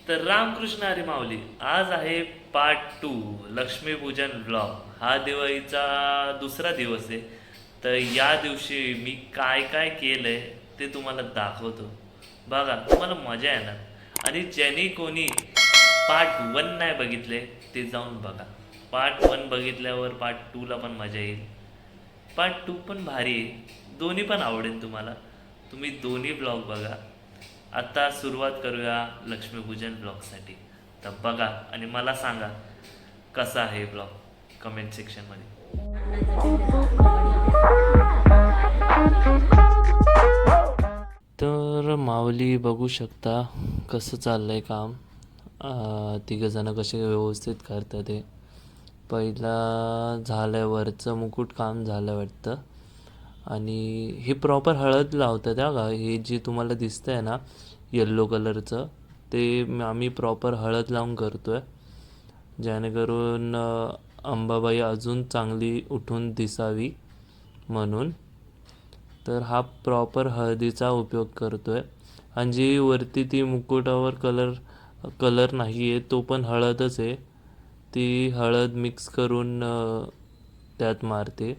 तर रामकृष्ण हरी माऊली. आज आहे पार्ट 2 लक्ष्मीपूजन ब्लॉग. हा दिवाळीचा दुसरा दिवस आहे. तर या दिवशी मी काय काय केलंय ते तुम्हाला दाखवतो. बघा, तुम्हाला मजा येणार. आणि ज्यांनी कोणी पार्ट 1 नाही बघितले ते जाऊन बघा. पार्ट 1 बघितल्यावर पार्ट 2ला पण मजा येईल. पार्ट 2 पण भारी आहे, दोन्ही पण आवडेल तुम्हाला. तुम्ही दोन्ही ब्लॉग बघा. आता सुरुवात करूया लक्ष्मीपूजन ब्लॉगसाठी. तर बघा आणि मला सांगा कसा आहे ब्लॉग कमेंट सेक्शनमध्ये. तर माऊली बघू शकता कसं चाललंय काम. तिघंजणं कसे व्यवस्थित करतात ते. पहिला झालं वरचं मुकुट काम झालं वाटतं. आणि हे प्रॉपर हळद लावतात हा का. हे जे तुम्हाला दिसतं आहे ना येल्लो कलरचं, ते आम्ही प्रॉपर हळद लावून करतो आहे, जेणेकरून अंबाबाई अजून चांगली उठून दिसावी म्हणून. तर हा प्रॉपर हळदीचा उपयोग करतो आहे. आणि जी वरती ती मुकुटावर कलर नाही आहे तो पण हळदच आहे. ती हळद मिक्स करून त्यात मारते.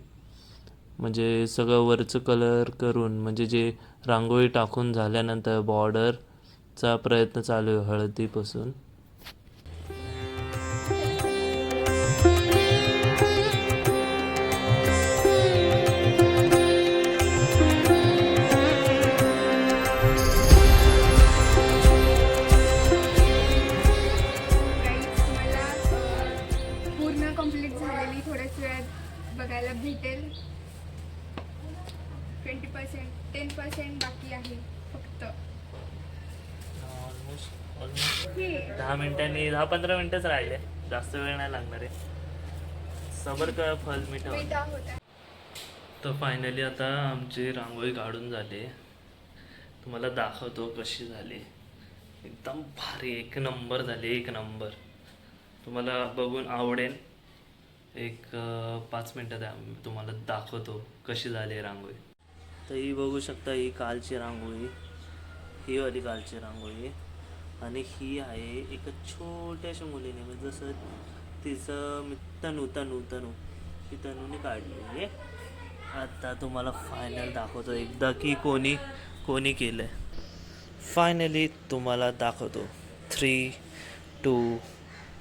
म्हणजे सगळं वरचं कलर करून, म्हणजे जे रांगोळी टाकून झाल्यानंतर बॉर्डरचा प्रयत्न चालू आहे हळदीपासून. मला पूर्ण कंप्लीट झालेली थोड्याच वेळात बघायला भेटेल. 20% 10% बाकी आहे फक्त. ऑलमोस्ट 10-15 मिनिटच राहिले. जास्त वेळ नाही लागणार आहे. सबर का फल मिठा होता. मिठा होता. तर फायनली आता आमची रांगोळी काढून झाली. तुम्हाला दाखवतो कशी झाली. एकदम भारी, एक नंबर झाली, एक नंबर. तुम्हाला बघून आवडेल. एक 5 मिनटं द्या, तुम्हाला दाखवतो कशी झाली रांगोळी. तर ही बघू शकता, ही कालची रांगोळी, ही वाली कालची रांगोळी. आणि ही आहे एका छोट्याशा मुलीने, म्हणजे जसं तिचं तनू ही तनूने काढली आहे. आता तुम्हाला फायनल दाखवतो एकदा की कोणी केलं आहे. फायनली तुम्हाला दाखवतो. 3, 2,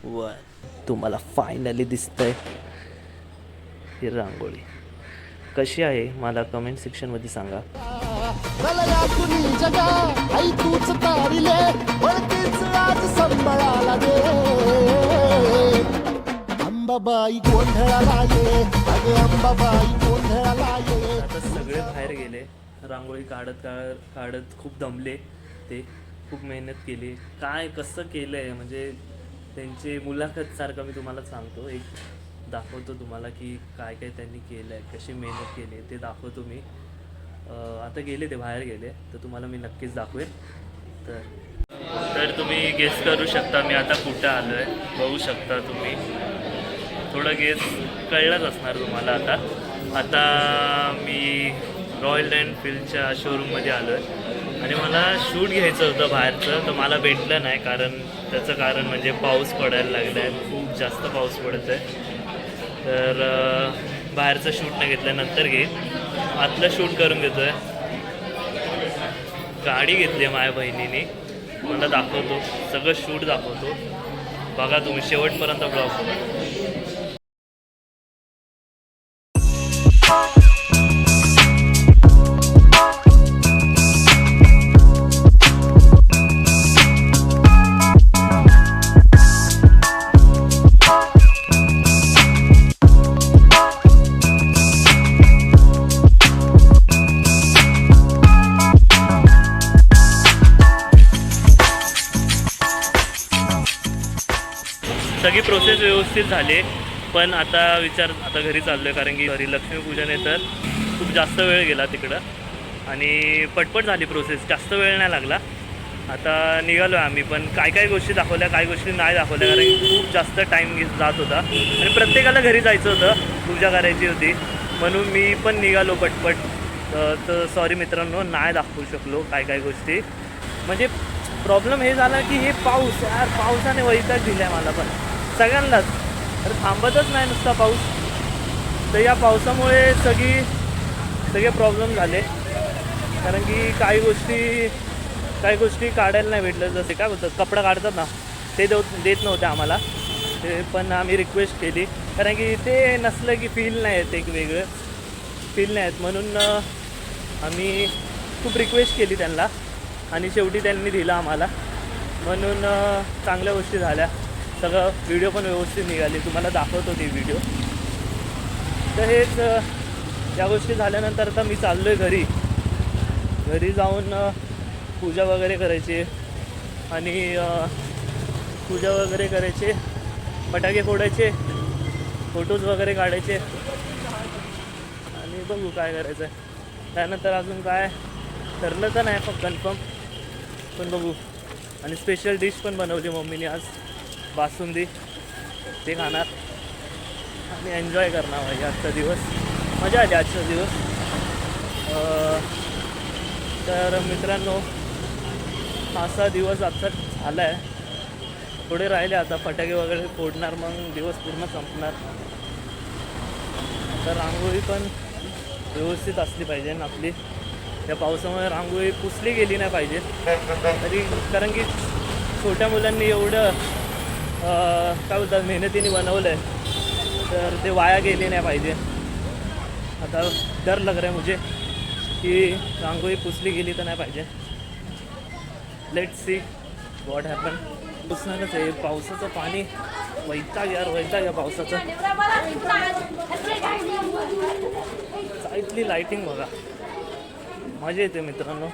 1. तुम्हाला फायनली दिसतंय ही रांगोळी. कशी आहे मला कमेंट सेक्शनमध्ये सांगा. जगा आई तूच तारिले वळतीच आज संबळाला दे. अंबाबाई गोंधळाला ये, अगे अंबाबाई गोंधळाला ये. आता सगळे बाहेर गेले. रांगोळी काढत खूप दमले. ते खूप मेहनत केली. काय कसं केलं आहे म्हणजे त्यांची मुलाखत सारखं मी तुम्हाला सांगतो. एक दाखवतो तुम्हाला की काय काय त्यांनी केलं आहे, कशी मेहनत केली आहे ते दाखवतो मी. आता गेले ते बाहेर गेले तर तुम्हाला मी नक्कीच दाखवेन. तर तुम्ही गेस करू शकता मी आता कुठं आलो आहे. बघू शकता तुम्ही, थोडं गेस कळलंच असणार तुम्हाला. आता मी रॉयल एनफिल्डच्या शोरूममध्ये आलो आहे आणि मला शूट घ्यायचं होतं बाहेरचं, तर मला भेटलं नाही. त्याचं कारण म्हणजे पाऊस पडायला लागला आहे, खूप जास्त पाऊस पडत आहे. तर बाहेरचं शूट नाही घेतलं, नंतर घेईन. आतलं शूट करून घेतो आहे. गाडी घेतली आहे माझ्या बहिणीने, मला दाखवतो, सगळं शूट दाखवतो. बघा तुम्ही शेवटपर्यंत ब्लॉग बघा. सगळी प्रोसेस व्यवस्थित झाली. पण आता घरी चाललो आहे, कारण की घरी लक्ष्मीपूजन आहे. तर खूप जास्त वेळ गेला तिकडं आणि पटपट झाली प्रोसेस, जास्त वेळ नाही लागला. आता निघालो आहे आम्ही. पण काय गोष्टी दाखवल्या, काय गोष्टी नाही दाखवल्या, कारण की खूप जास्त टाईम जात होता आणि प्रत्येकाला घरी जायचं होतं, पूजा करायची होती, म्हणून मी पण निघालो पटपट. तर सॉरी मित्रांनो, नाही दाखवू शकलो काय गोष्टी. म्हणजे प्रॉब्लेम हे झाला की हे पाऊस यार, पावसाने वैताग दिलाय मला पण, सगळ्यांनाच. तर थांबतच नाही नुसता पाऊस. तर या पावसामुळे सगळे प्रॉब्लेम झाले. कारण की काही गोष्टी काढायला नाही भेटलं. जसे काय बोलतात कपडा काढतात ना, ते देत नव्हते आम्हाला. ते पण आम्ही रिक्वेस्ट केली, कारण की ते नसलं की फील नाही येत, एक वेगळं फील नाही येत. म्हणून आम्ही खूप रिक्वेस्ट केली त्यांना आणि शेवटी त्यांनी दिलं आम्हाला. म्हणून चांगल्या गोष्टी झाल्या. सगळं व्हिडिओ पण व्यवस्थित निघाली, तुम्हाला दाखवतो ती व्हिडिओ. तर हेच या गोष्टी झाल्यानंतर आता मी चाललो आहे घरी जाऊन पूजा वगैरे करायची आणि पूजा वगैरे करायचे, फटाके फोडायचे, फोटोज वगैरे काढायचे आणि बघू काय करायचं आहे. त्यानंतर अजून काय ठरलं तर नाही फक्त कन्फर्म, पण बघू. आणि स्पेशल डिश पण बनवली मम्मीने आज, बासुंदी, ते खाणार आणि एन्जॉय करणार पाहिजे आजचा दिवस. मजा आली आजचा दिवस. तर मित्रांनो, असा दिवस आजचा झाला आहे. थोडे राहिले आता, फटाके वगैरे फोडणार, मग दिवस पूर्ण संपणार. तर रांगोळी पण व्यवस्थित असली पाहिजे ना आपली. या पावसामुळे रांगोळी पुसली गेली नाही पाहिजे तरी, कारण की छोट्या मुलांनी एवढं काय बोलतात मेहनतीने बनवलं आहे, तर ते वाया गेले नाही पाहिजे. आता डर लग रहा है मुझे की रांगोळी पुसली गेली तर नाही पाहिजे. Let's see what happen. पुसणारच आहे. पावसाचं पाणी वैताग या पावसाचं. साईडली लाईटिंग बघा, मजा येते मित्रांनो.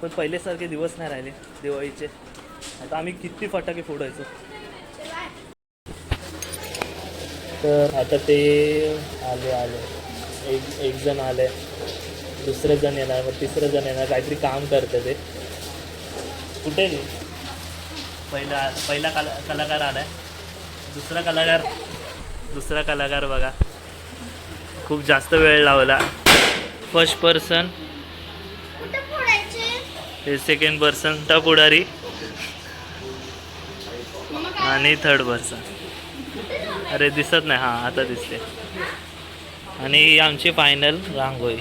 पण पहिल्यासारखे दिवस नाही राहिले दिवाळीचे. आता आम्ही किती फटाके फोडायचो. तर आता ते आले एक जण आले, दुसरं जण येणार, मग तिसरं जण येणार, काहीतरी काम करतं ते. कुठे पहिला कलाकार आलाय, दुसरा कलाकार बघा, खूप जास्त वेळ लावला. फर्स्ट पर्सन, हे सेकंड पर्सन ता पुढारी आणि थर्ड पर्सन. अरे दिसत नाही, हां आता दिसते. आणि आमची फायनल रांगोळी.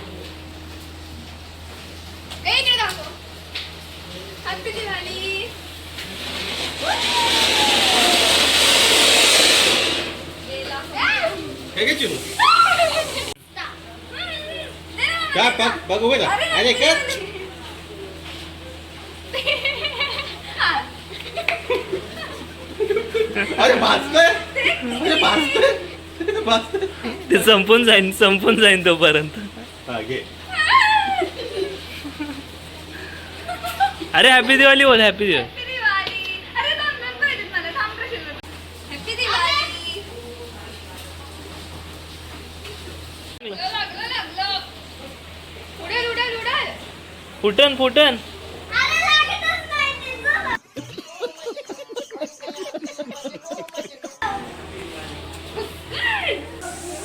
काय बघ उभे अरे काय अरे भाजतंय, ते संपून जाईन तोपर्यंत. अरे हॅपी दिवाळी बोल, हॅपी दिवाळी. फुटन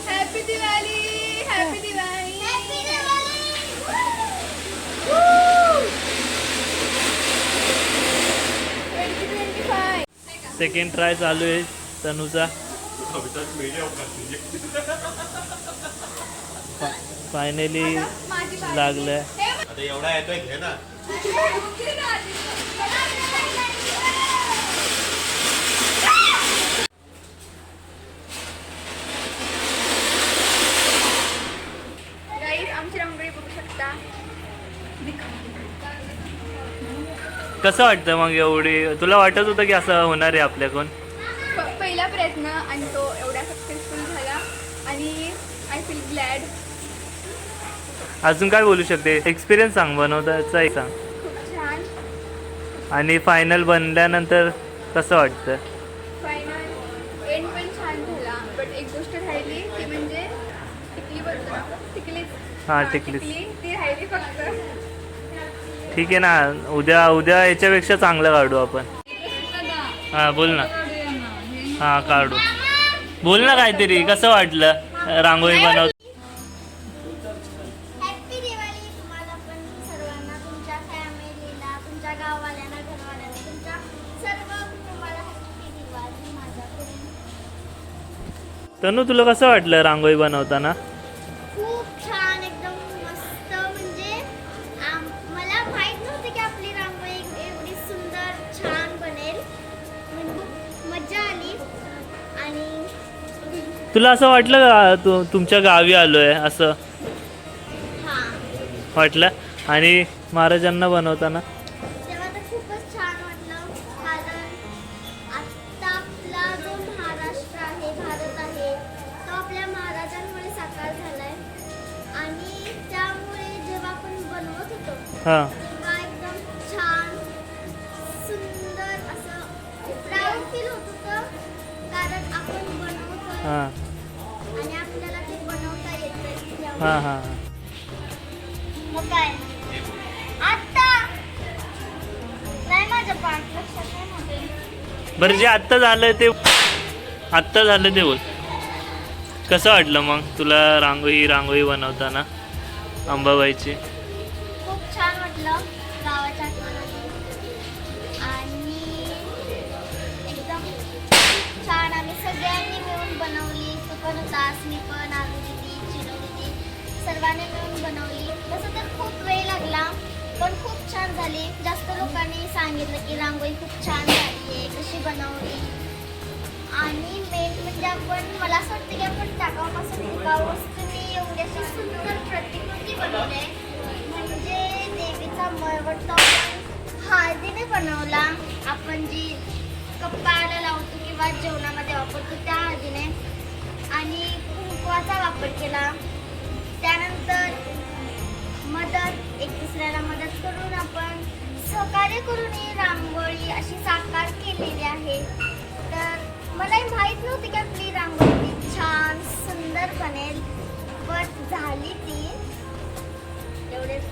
हॅपी दिवाळी. सेकंड ट्राय चालू आहे तनुचा. फायनली लागलंय. आता एवढा येतोय घे ना. गाईस, आमची रांगोळी बघू शकता. कसं वाटतं मग एवढी? तुला वाटत होतं की असं होणार आहे आपल्याकडून? पहिला प्रयत्न आणि तो एवढा सक्सेसफुल झाला आणि आय फील ग्लॅड. अजून काय बोलू शकते? एक्सपिरियन्स सांग बनवताचा, एक सांग. खूप छान. आणि फायनल बनल्यानंतर कसं वाटतं? फायनल एंड पण छान झाला, बट एक गोष्ट राहिली ती म्हणजे टिकलीच. हां टिकलीच. ती राहिली फक्त. ठीक आहे ना, उद्या याच्यापेक्षा चांगलं काढू आपण. हां बोल ना. हां काढू. बोल ना काहीतरी. कसं वाटलं रांगोळी बनव? हॅपी दिवाळी तुम्हाला पण सर्वांना, तुमच्या फॅमिलीला, तुमच्या तनू तुला कसं वाटलं रांगोळी बनवताना? खूप छान, एकदम मस्त. म्हणजे मला माहित नव्हतं की आपली रांगोळी एवढी सुंदर छान बनेल. म्हणजे खूप मजा आली. आणि तुला असं वाटलं का तुमच्या गावी आलोय असं हा, वाटलं? आणि महाराजांना बनवताना तेव्हा तर खूपच छान वाटलं. कारण आत्ता आपला जो महाराष्ट्र आहे, भारत आहे, तो आपल्या महाराजांमुळे साकार झालाय. आणि त्यामुळे जेव्हा आपण बनवत होतो हां तेव्हा एकदम छान सुंदर असं प्राऊड फील होत होतं. कारण आपण बनवतोय हां आणि आपल्याला ते बनवता येतंय. हां हां मग काय आत्ता नाही, माझ्या पाठ लक्षात नाही नव्हते. बरं, जे आत्ता झालं ते बोल. कसं वाटलं मग तुला रांगोळी बनवताना अंबाबाईची? खूप छान वाटलं. गावाच्या आठवण आली. आणि एकदम छान आम्ही सगळ्यांनी मिळून बनवली. तू पण होतास, मी पण, आलू दीदी, चिनू दीदी, सर्वांनी मिळून बनवली. तसं तर खूप वेळ लागला, पण खूप छान झाली. जास्त लोकांनी सांगितलं की रांगोळी खूप छान झाली आहे, कशी बनवली. आणि मेन म्हणजे मला असं वाटतं की आपण टाकाऊपासून टिकाऊ वस्तूंनी एवढी अशी सुंदर प्रतिकृती बनवली आहे. म्हणजे देवीचा मळवट तो आपण हळदीने बनवला. आपण जी कपाळाला लावतो किंवा जेवणामध्ये वापरतो त्या हळदीने. आणि कुंकवाचा वापर केला. त्यानंतर मदत, एक दुसऱ्याला मदत करून आपण सहकार्य करून ही रांगोळी अशी साकार केलेली आहे. तर मलाही माहीत नव्हती की आपली रांगोळी छान सुंदर बनेल, बट झाली ती. एवढेच.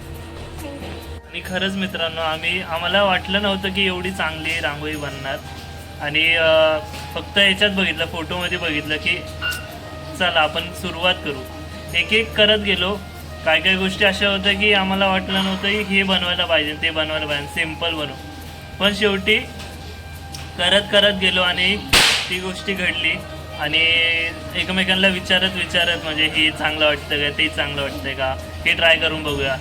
थँक्यू. आणि खरंच मित्रांनो, आम्हाला वाटलं नव्हतं की एवढी चांगली रांगोळी बनणार. आणि फक्त याच्यात बघितलं, फोटोमध्ये बघितलं की चला आपण सुरुवात करू. एक एक करत गेलो. काय गोष्टी अशा होत्या की आम्हाला वाटलं नव्हतं की हे बनवायला पाहिजे, ते बनवायला पाहिजे, सिम्पल बनवू. पण शेवटी करत गेलो आणि ती गोष्टी घडली. आणि एकमेकांना विचारत म्हणजे हे चांगलं वाटतं का, ते चांगलं वाटतंय का, हे ट्राय करून बघूया.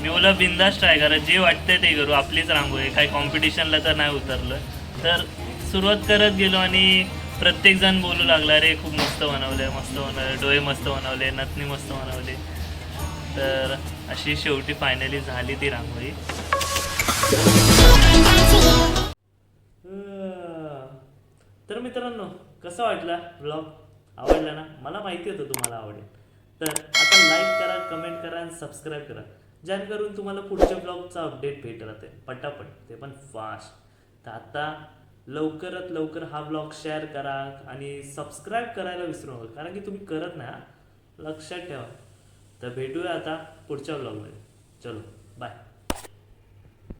मी बोला बिंदास ट्राय करा, जे वाटतंय ते करू. आपलीच रांगोळी, काही कॉम्पिटिशनला तर नाही उतरलं. तर सुरुवात करत गेलो आणि प्रत्येकजण बोलू लागला, रे खूप मस्त बनवलं, डोळे मस्त बनवले, नथनी मस्त बनवले. तर अशी शेवटी फायनली झाली ती रांगोळी. तर मित्रांनो, कसा वाटला व्लॉग? आवडला ना? मला माहिती होतं तुम्हाला आवडेल. तर आता लाईक करा, कमेंट करा आणि सबस्क्राईब करा, जेणेकरून तुम्हाला पुढच्या ब्लॉगचा अपडेट भेटत राहते पटापट, ते पण फास्ट. तर आता लवकरात लवकर हा ब्लॉग शेअर करा आणि सबस्क्राईब करायला विसरू नका, कारण की तुम्ही करत नाही. लक्षात ठेवा. तर भेटूया आता पुढच्या ब्लॉगमध्ये. चलो बाय.